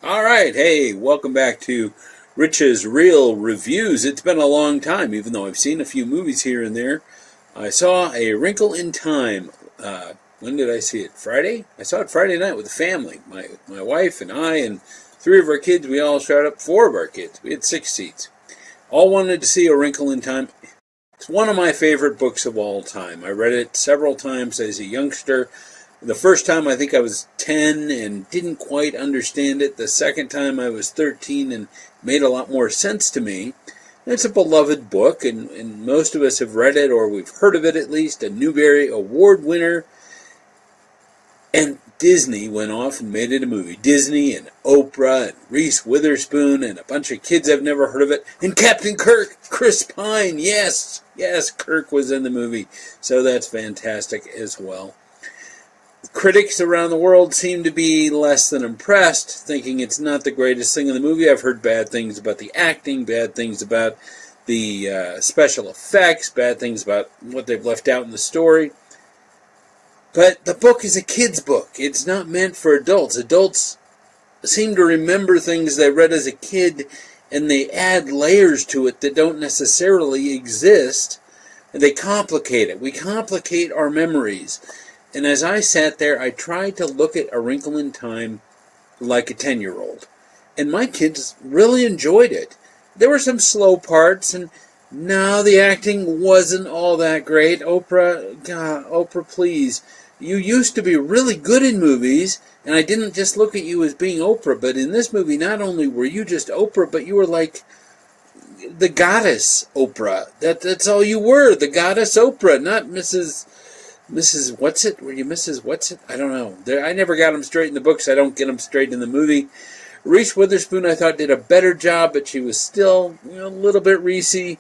All right, hey, welcome back to Rich's Real Reviews. It's been a long time, even though I've seen a few movies here and there. I saw A Wrinkle in Time. When did I see it? Friday? I saw it Friday night with the family. My wife and I and three of our kids. We all showed up. Four of our kids. We had 6 seats. All wanted to see A Wrinkle in Time. It's one of my favorite books of all time. I read it several times as a youngster. The first time I think I was 10 and didn't quite understand it. The second time I was 13 and made a lot more sense to me. It's a beloved book, and most of us have read it, or we've heard of it at least. A Newbery Award winner. And Disney went off and made it a movie. Disney and Oprah and Reese Witherspoon and a bunch of kids I've never heard of it. And Captain Kirk, Chris Pine, yes, Kirk was in the movie. So that's fantastic as well. Critics around the world seem to be less than impressed, thinking it's not the greatest thing in the movie. I've heard bad things about the acting, bad things about the special effects, bad things about what they've left out in the story. But the book is a kid's book. It's not meant for adults. Adults seem to remember things they read as a kid, and they add layers to it that don't necessarily exist. And they complicate it. We complicate our memories. And as I sat there, I tried to look at A Wrinkle in Time like a 10-year-old. And my kids really enjoyed it. There were some slow parts, and no, the acting wasn't all that great. Oprah, please. You used to be really good in movies, and I didn't just look at you as being Oprah, but in this movie, not only were you just Oprah, but you were like the goddess Oprah. That's all you were, the goddess Oprah, not Mrs. What's-it? Were you Mrs. What's-it? I don't know. I never got them straight in the books. I don't get them straight in the movie. Reese Witherspoon, I thought, did a better job, but she was still a little bit Reese-y.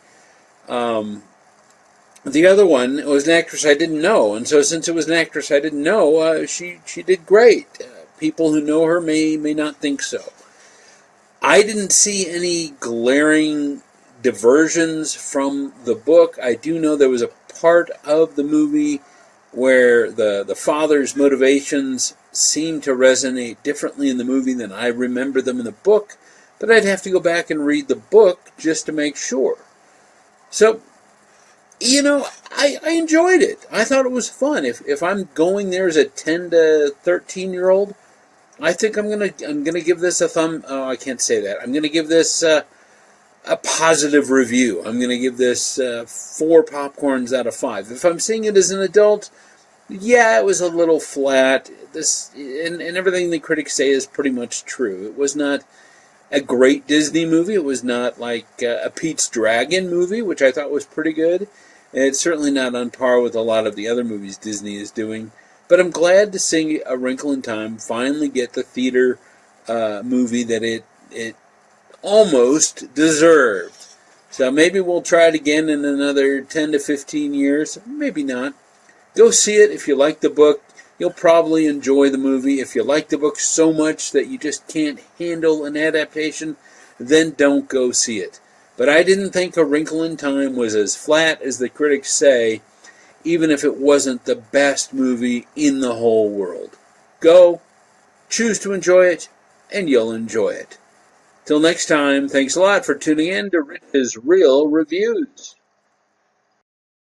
The other one was an actress I didn't know, and so since it was an actress I didn't know, she did great. People who know her may not think so. I didn't see any glaring diversions from the book. I do know there was a part of the movie where the father's motivations seem to resonate differently in the movie than I remember them in the book, but I'd have to go back and read the book just to make sure. So, I enjoyed it. I thought it was fun. If I'm going there as a 10 to 13-year-old, I think I'm gonna give this a thumb. Oh, I can't say that. I'm gonna give this a positive review. I'm gonna give this 4 popcorns out of 5. If I'm seeing it as an adult, yeah, it was a little flat. And everything the critics say is pretty much true. It was not a great Disney movie. It was not like a Pete's Dragon movie, which I thought was pretty good. And it's certainly not on par with a lot of the other movies Disney is doing. But I'm glad to see A Wrinkle in Time finally get the theater movie that it almost deserved. So maybe we'll try it again in another 10 to 15 years. Maybe not. Go see it if you like the book. You'll probably enjoy the movie. If you like the book so much that you just can't handle an adaptation, then don't go see it. But I didn't think A Wrinkle in Time was as flat as the critics say, even if it wasn't the best movie in the whole world. Go, choose to enjoy it, and you'll enjoy it. Till next time, thanks a lot for tuning in to Rich's Real Reviews.